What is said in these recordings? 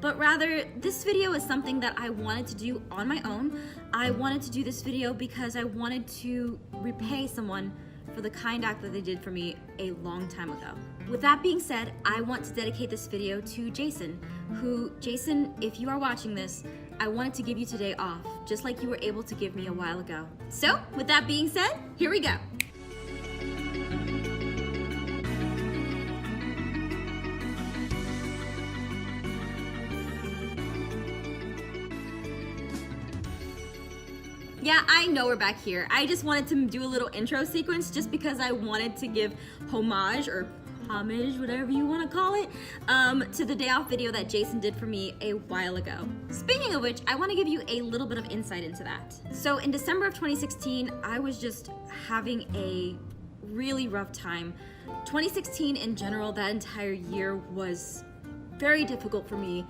but rather this video is something that I wanted to do on my own. I wanted to do this video because I wanted to repay someone for the kind act that they did for me a long time ago. With that being said, I want to dedicate this video to Jason, Jason, if you are watching this, I wanted to give you today off, just like you were able to give me a while ago. So, with that being said, here we go. Yeah, I know we're back here. I just wanted to do a little intro sequence just because I wanted to give homage, whatever you want to call it, to the day off video that Jason did for me a while ago. Speaking of which, I want to give you a little bit of insight into that. So in December of 2016, I was just having a really rough time. 2016 in general, that entire year was very difficult for me,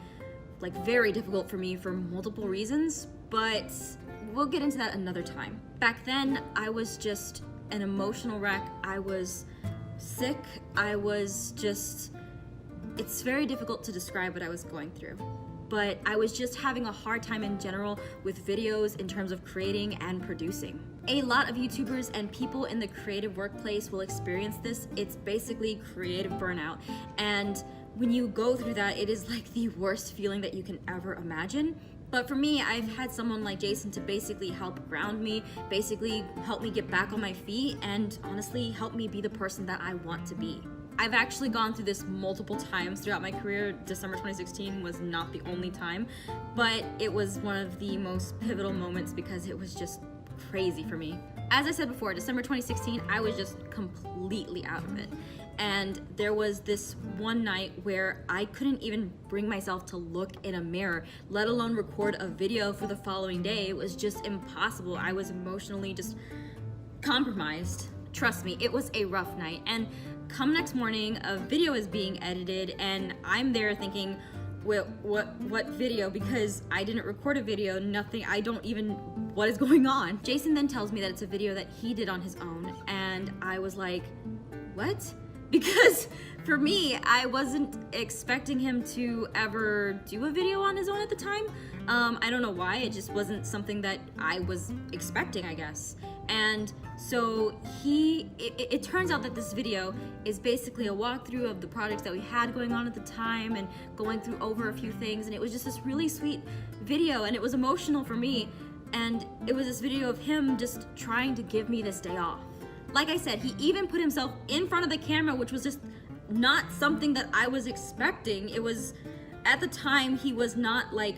for multiple reasons, but we'll get into that another time. Back then, I was just an emotional wreck. I was sick. It's very difficult to describe what I was going through. But I was just having a hard time in general with videos in terms of creating and producing. A lot of YouTubers and people in the creative workplace will experience this. It's basically creative burnout. And when you go through that, it is like the worst feeling that you can ever imagine. But for me, I've had someone like Jason to basically help ground me, basically help me get back on my feet, and honestly help me be the person that I want to be. I've actually gone through this multiple times throughout my career. December 2016 was not the only time, but it was one of the most pivotal moments because it was just crazy for me. As I said before, December 2016, I was just completely out of it. And there was this one night where I couldn't even bring myself to look in a mirror, let alone record a video for the following day. It was just impossible. I was emotionally just compromised. Trust me, it was a rough night. And come next morning, a video is being edited and I'm there thinking, well, what video? Because I didn't record a video, nothing, what is going on? Jason then tells me that it's a video that he did on his own, and I was like, what? Because for me, I wasn't expecting him to ever do a video on his own at the time. I don't know why, it just wasn't something that I was expecting, I guess. And so it turns out that this video is basically a walkthrough of the projects that we had going on at the time and going through over a few things, and it was just this really sweet video, and it was emotional for me, and it was this video of him just trying to give me this day off. Like I said, he even put himself in front of the camera, which was just not something that I was expecting. It was, at the time, he was not like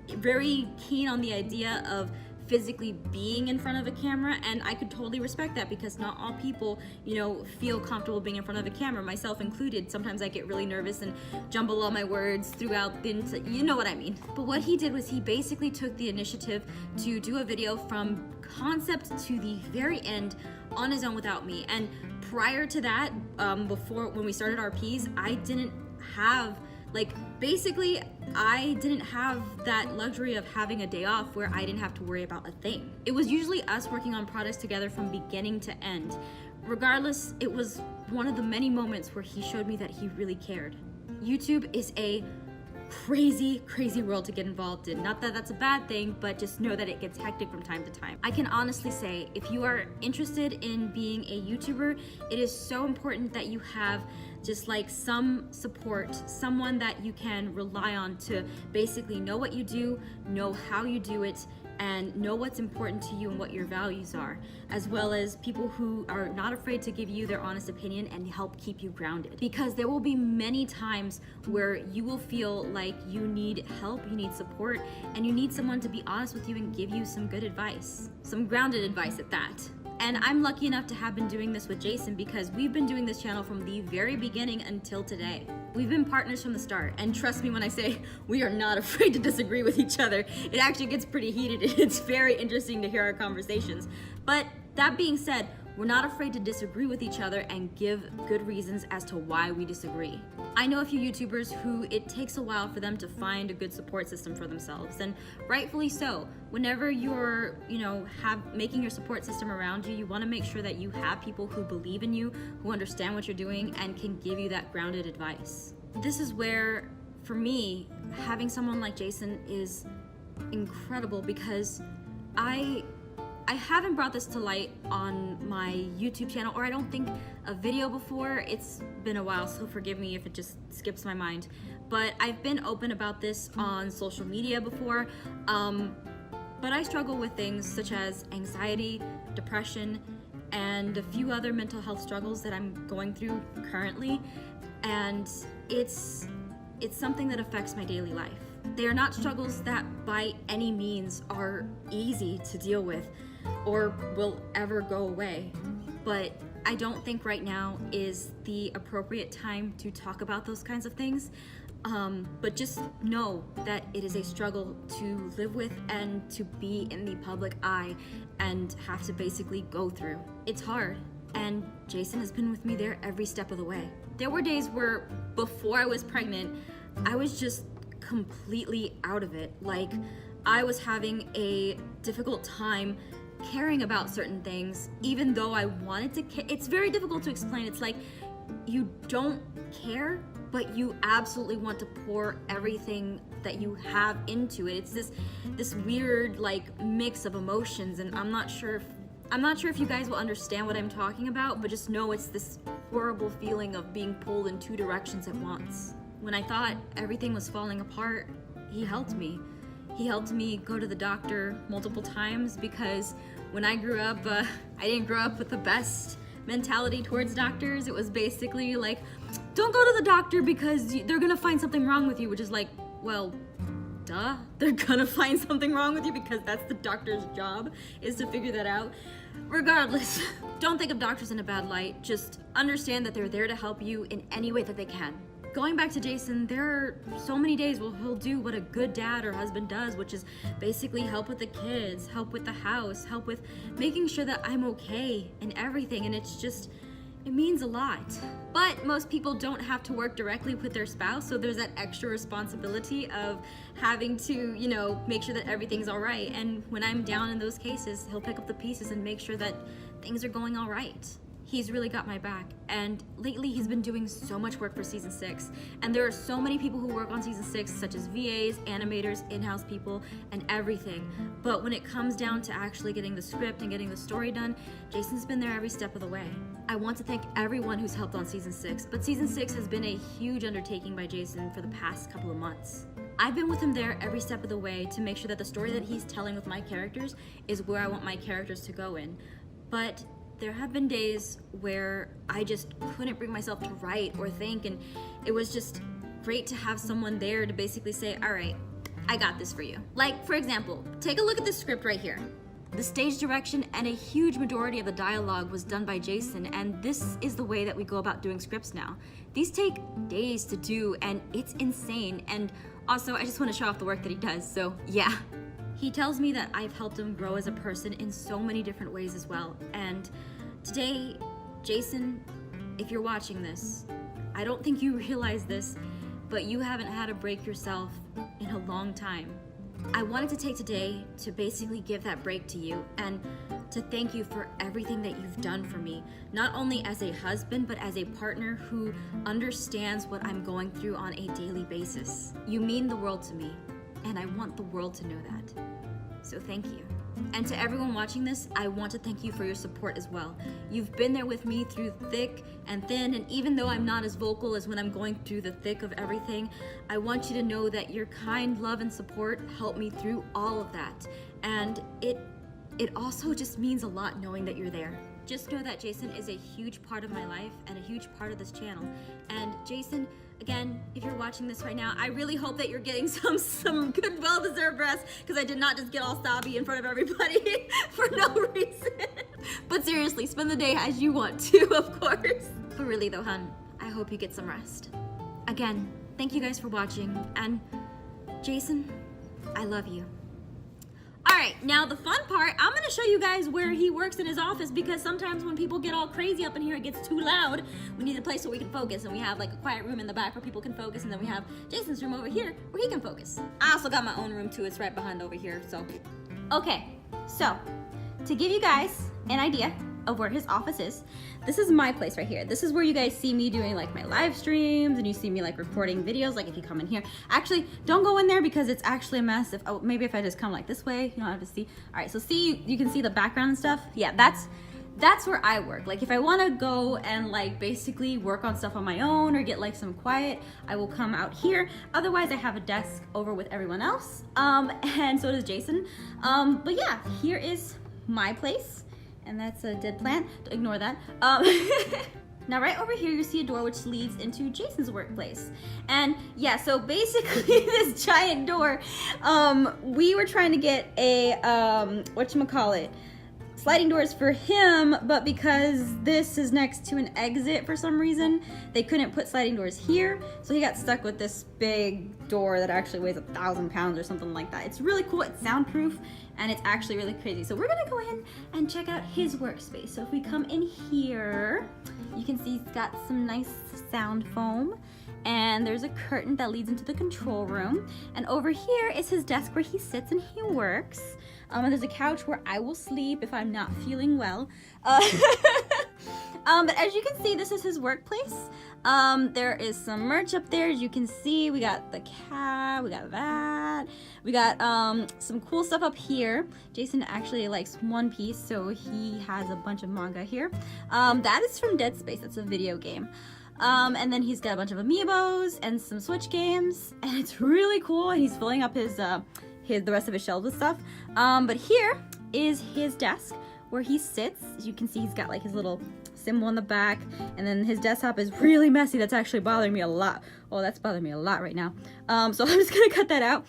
very keen on the idea of physically being in front of a camera, and I could totally respect that because not all people, feel comfortable being in front of a camera, myself included. Sometimes I get really nervous and jumble all my words throughout you know what I mean. But what he did was he basically took the initiative to do a video from concept to the very end on his own without me. And prior to that, when we started RPs, I didn't have that luxury of having a day off where I didn't have to worry about a thing. It was usually us working on projects together from beginning to end. Regardless, it was one of the many moments where he showed me that he really cared. YouTube is a crazy world to get involved in. Not that that's a bad thing, but just know that it gets hectic from time to time. I can honestly say, if you are interested in being a YouTuber, it is so important that you have just like some support, someone that you can rely on to basically know what you do, know how you do it, and know what's important to you and what your values are, as well as people who are not afraid to give you their honest opinion and help keep you grounded. Because there will be many times where you will feel like you need help, you need support, and you need someone to be honest with you and give you some good advice, some grounded advice at that. And I'm lucky enough to have been doing this with Jason because we've been doing this channel from the very beginning until today. We've been partners from the start, and trust me when I say we are not afraid to disagree with each other. It actually gets pretty heated. It's very interesting to hear our conversations. But that being said, we're not afraid to disagree with each other and give good reasons as to why we disagree. I know a few YouTubers who it takes a while for them to find a good support system for themselves, and rightfully so. Whenever you're, making your support system around you, you want to make sure that you have people who believe in you, who understand what you're doing, and can give you that grounded advice. This is where for me, having someone like Jason is incredible because I haven't brought this to light on my YouTube channel, or I don't think a video before. It's been a while, so forgive me if it just skips my mind. But I've been open about this on social media before. But I struggle with things such as anxiety, depression, and a few other mental health struggles that I'm going through currently. And it's something that affects my daily life. They are not struggles that by any means are easy to deal with or will ever go away. But I don't think right now is the appropriate time to talk about those kinds of things. But just know that it is a struggle to live with and to be in the public eye and have to basically go through. It's hard, and Jason has been with me there every step of the way. There were days where before I was pregnant, I was just completely out of it. Like, I was having a difficult time caring about certain things, even though I wanted to care. It's very difficult to explain. It's like you don't care, but you absolutely want to pour everything that you have into it. It's this weird like mix of emotions, and I'm not sure if you guys will understand what I'm talking about, but just know it's this horrible feeling of being pulled in two directions at once. When I thought everything was falling apart, he helped me. He helped me go to the doctor multiple times because when I grew up, I didn't grow up with the best mentality towards doctors. It was basically like, don't go to the doctor because they're gonna find something wrong with you, which is like, well, duh, they're gonna find something wrong with you because that's the doctor's job, is to figure that out. Regardless, don't think of doctors in a bad light. Just understand that they're there to help you in any way that they can. Going back to Jason, there are so many days where he'll do what a good dad or husband does, which is basically help with the kids, help with the house, help with making sure that I'm okay and everything, and it's just, it means a lot. But most people don't have to work directly with their spouse, so there's that extra responsibility of having to, make sure that everything's all right. And when I'm down in those cases, he'll pick up the pieces and make sure that things are going all right. He's really got my back, and lately he's been doing so much work for season 6, and there are so many people who work on season 6, such as VAs, animators, in-house people, and everything. But when it comes down to actually getting the script and getting the story done, Jason's been there every step of the way. I want to thank everyone who's helped on season 6, but season 6 has been a huge undertaking by Jason for the past couple of months. I've been with him there every step of the way to make sure that the story that he's telling with my characters is where I want my characters to go in. But there have been days where I just couldn't bring myself to write or think, and it was just great to have someone there to basically say, all right, I got this for you. Like, for example, take a look at this script right here. The stage direction and a huge majority of the dialogue was done by Jason, and this is the way that we go about doing scripts now. These take days to do, and it's insane. And also, I just want to show off the work that he does, so yeah. He tells me that I've helped him grow as a person in so many different ways as well. And today, Jason, if you're watching this, I don't think you realize this, but you haven't had a break yourself in a long time. I wanted to take today to basically give that break to you and to thank you for everything that you've done for me, not only as a husband, but as a partner who understands what I'm going through on a daily basis. You mean the world to me, and I want the world to know that. So thank you. And to everyone watching this, I want to thank you for your support as well. You've been there with me through thick and thin, and even though I'm not as vocal as when I'm going through the thick of everything, I want you to know that your kind love and support helped me through all of that. And it also just means a lot knowing that you're there. Just know that Jason is a huge part of my life and a huge part of this channel. And Jason, again, if you're watching this right now, I really hope that you're getting some good, well-deserved rest, because I did not just get all sobby in front of everybody for no reason. But seriously, spend the day as you want to, of course. But really though, hun, I hope you get some rest. Again, thank you guys for watching, and Jason, I love you. All right, now the fun part, I'm gonna show you guys where he works in his office, because sometimes when people get all crazy up in here, it gets too loud. We need a place where we can focus, and we have like a quiet room in the back where people can focus, and then we have Jason's room over here where he can focus. I also got my own room too, it's right behind over here, so. Okay, so to give you guys an idea, of where his office is. This is my place right here. This is where you guys see me doing like my live streams, and you see me like recording videos, like if you come in here. Actually, don't go in there because it's actually a mess. Maybe if I just come like this way, you don't have to see. All right, so see, you can see the background and stuff. Yeah, that's where I work. Like if I want to go and like basically work on stuff on my own or get like some quiet, I will come out here. Otherwise, I have a desk over with everyone else, and so does Jason. But yeah, here is my place, and that's a dead plant. Ignore that. Now right over here you see a door which leads into Jason's workplace. And yeah, so basically this giant door, we were trying to get a whatchamacallit, sliding doors for him, but because this is next to an exit for some reason, they couldn't put sliding doors here, so he got stuck with this big door that actually weighs 1,000 pounds or something like that. It's really cool, it's soundproof, and it's actually really crazy. So we're gonna go in and check out his workspace. So if we come in here, you can see he's got some nice sound foam, and there's a curtain that leads into the control room. And over here is his desk where he sits and he works. And there's a couch where I will sleep if I'm not feeling well. But as you can see, this is his workplace. There is some merch up there. As you can see, we got the cat, we got that. We got some cool stuff up here. Jason actually likes One Piece, so he has a bunch of manga here. That is from Dead Space, that's a video game. And then he's got a bunch of amiibos and some Switch games, and it's really cool, and he's filling up the rest of his shelves with stuff. But here is his desk where he sits. As you can see, he's got like his little symbol in the back, and then his desktop is really messy. That's actually bothering me a lot. Oh, that's bothering me a lot right now. So I'm just gonna cut that out.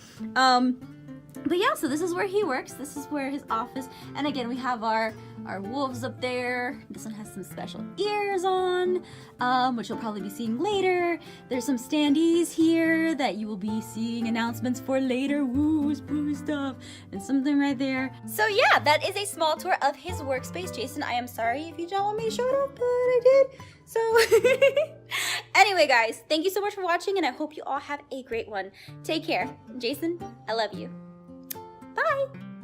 But yeah, so this is where he works. This is where his office, and again, we have our wolves up there. This one has some special ears on, which you'll probably be seeing later. There's some standees here that you will be seeing announcements for later. Woo, spooky stuff, and something right there. So yeah, that is a small tour of his workspace. Jason, I am sorry if you don't want me to show it off, but I did. So anyway, guys, thank you so much for watching, and I hope you all have a great one. Take care. Jason, I love you. Bye!